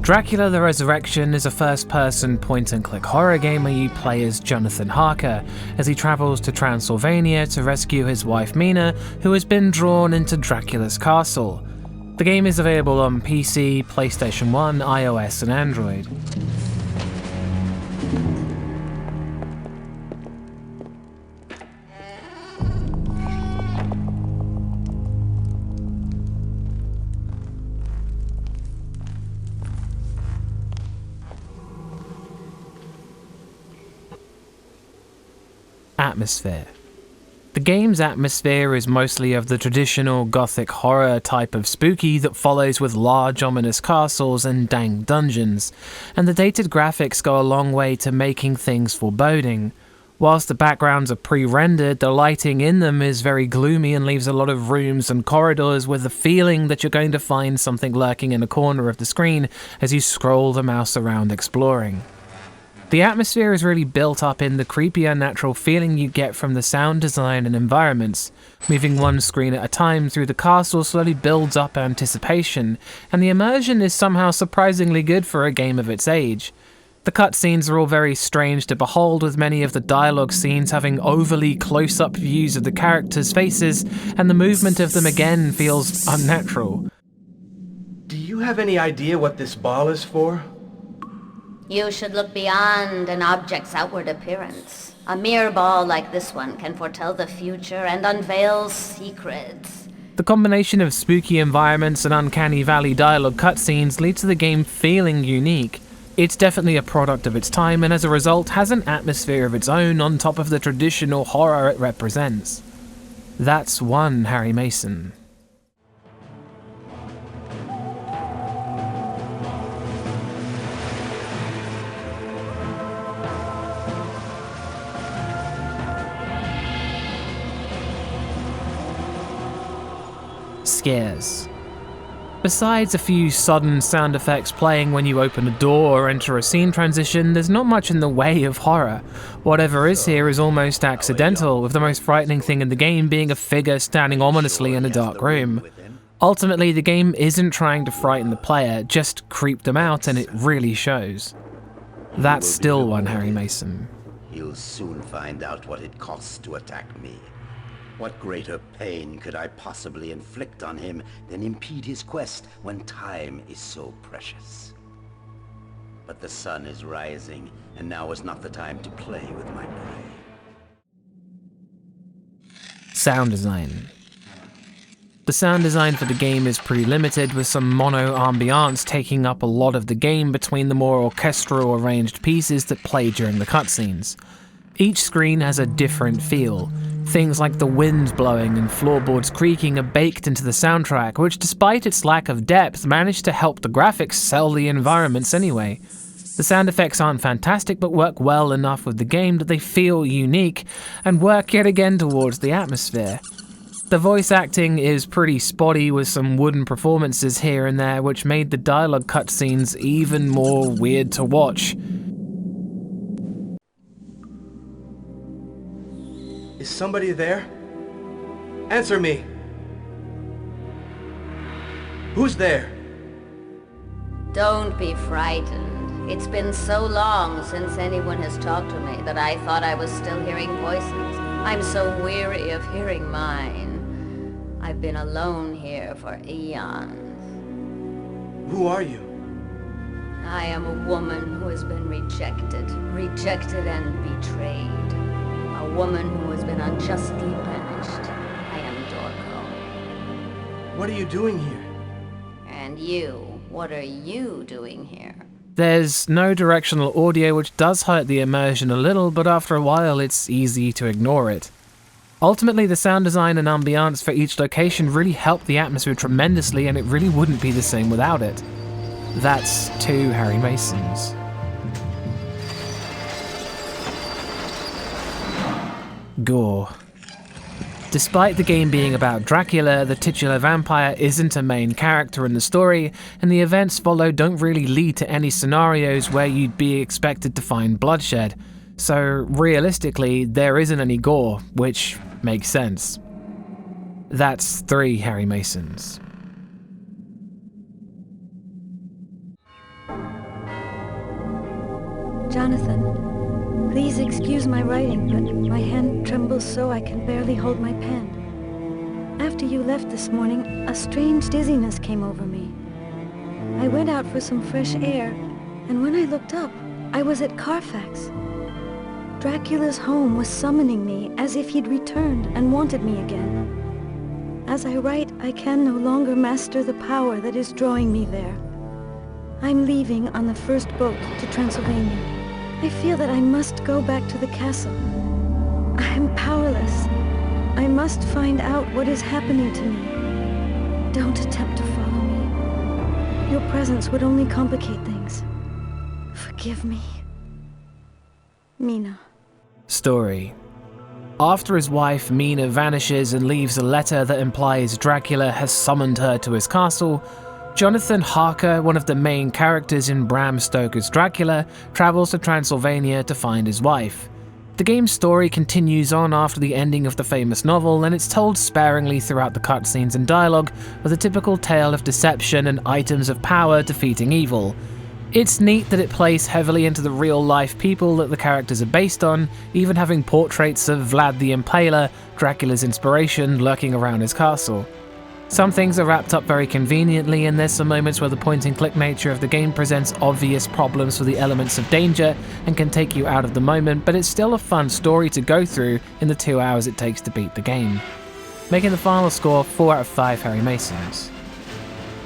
Dracula the Resurrection is a first-person point-and-click horror game where you play as Johnathon Harker as he travels to Transylvania to rescue his wife Mina, who has been drawn into Dracula's castle. The game is available on PC, PlayStation 1, iOS and Android. Atmosphere. The game's atmosphere is mostly of the traditional gothic horror type of spooky that follows with large ominous castles and dank dungeons, and the dated graphics go a long way to making things foreboding. Whilst the backgrounds are pre-rendered, the lighting in them is very gloomy and leaves a lot of rooms and corridors with the feeling that you're going to find something lurking in a corner of the screen as you scroll the mouse around exploring. The atmosphere is really built up in the creepy, unnatural feeling you get from the sound design and environments. Moving one screen at a time through the castle slowly builds up anticipation, and the immersion is somehow surprisingly good for a game of its age. The cutscenes are all very strange to behold, with many of the dialogue scenes having overly close-up views of the characters' faces, and the movement of them again feels unnatural. Do you have any idea what this ball is for? You should look beyond an object's outward appearance. A mere ball like this one can foretell the future and unveil secrets. The combination of spooky environments and uncanny valley dialogue cutscenes leads to the game feeling unique. It's definitely a product of its time, and as a result has an atmosphere of its own on top of the traditional horror it represents. That's one Harry Mason. Scares. Besides a few sudden sound effects playing when you open a door or enter a scene transition, there's not much in the way of horror. Whatever is here is almost accidental, with the most frightening thing in the game being a figure standing ominously in a dark room. Ultimately, the game isn't trying to frighten the player, just creep them out, and it really shows. That's still one Harry Mason. He'll soon find out what it costs to attack me. What greater pain could I possibly inflict on him than impede his quest when time is so precious? But the sun is rising, and now is not the time to play with my prey. Sound design. The sound design for the game is pretty limited, with some mono ambiance taking up a lot of the game between the more orchestral arranged pieces that play during the cutscenes. Each screen has a different feel. Things like the wind blowing and floorboards creaking are baked into the soundtrack, which despite its lack of depth managed to help the graphics sell the environments anyway. The sound effects aren't fantastic, but work well enough with the game that they feel unique and work yet again towards the atmosphere. The voice acting is pretty spotty, with some wooden performances here and there, which made the dialogue cutscenes even more weird to watch. Is somebody there? Answer me! Who's there? Don't be frightened. It's been so long since anyone has talked to me that I thought I was still hearing voices. I'm so weary of hearing mine. I've been alone here for eons. Who are you? I am a woman who has been rejected and betrayed. A woman who has been unjustly punished. I am Dorco. What are you doing here? And you, what are you doing here? There's no directional audio, which does hurt the immersion a little, but after a while it's easy to ignore it. Ultimately, the sound design and ambiance for each location really help the atmosphere tremendously, and it really wouldn't be the same without it. That's two Harry Masons. Gore. Despite the game being about Dracula, the titular vampire isn't a main character in the story, and the events followed don't really lead to any scenarios where you'd be expected to find bloodshed. So realistically, there isn't any gore, which makes sense. That's 3 Harry Masons. Jonathan, please excuse my writing, but my hand trembles so I can barely hold my pen. After you left this morning, a strange dizziness came over me. I went out for some fresh air, and when I looked up, I was at Carfax. Dracula's home was summoning me as if he'd returned and wanted me again. As I write, I can no longer master the power that is drawing me there. I'm leaving on the first boat to Transylvania. I feel that I must go back to the castle. I am powerless. I must find out what is happening to me. Don't attempt to follow me. Your presence would only complicate things. Forgive me. Mina. Story. After his wife, Mina, vanishes and leaves a letter that implies Dracula has summoned her to his castle, Johnathon Harker, one of the main characters in Bram Stoker's Dracula, travels to Transylvania to find his wife. The game's story continues on after the ending of the famous novel, and it's told sparingly throughout the cutscenes and dialogue, with a typical tale of deception and items of power defeating evil. It's neat that it plays heavily into the real-life people that the characters are based on, even having portraits of Vlad the Impaler, Dracula's inspiration, lurking around his castle. Some things are wrapped up very conveniently, and there's some moments where the point-and-click nature of the game presents obvious problems for the elements of danger and can take you out of the moment, but it's still a fun story to go through in the 2 hours it takes to beat the game. Making the final score 4 out of 5 Harry Masons.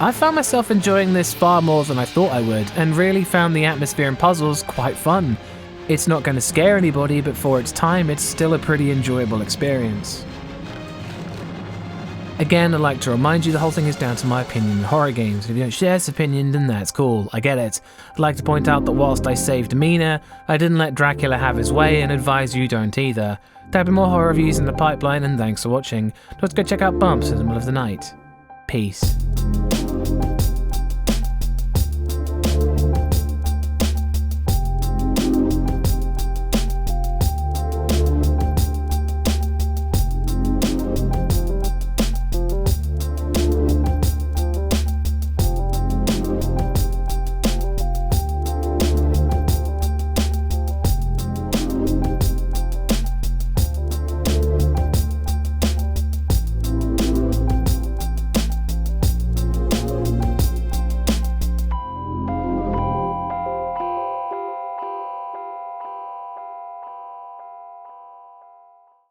I found myself enjoying this far more than I thought I would, and really found the atmosphere and puzzles quite fun. It's not going to scare anybody, but for its time, it's still a pretty enjoyable experience. Again, I'd like to remind you the whole thing is down to my opinion in horror games. If you don't share this opinion, then that's cool, I get it. I'd like to point out that whilst I saved Mina, I didn't let Dracula have his way, and advise you don't either. There'll be more horror reviews in the pipeline, and thanks for watching. Let's go check out Bumps in the middle of the night. Peace.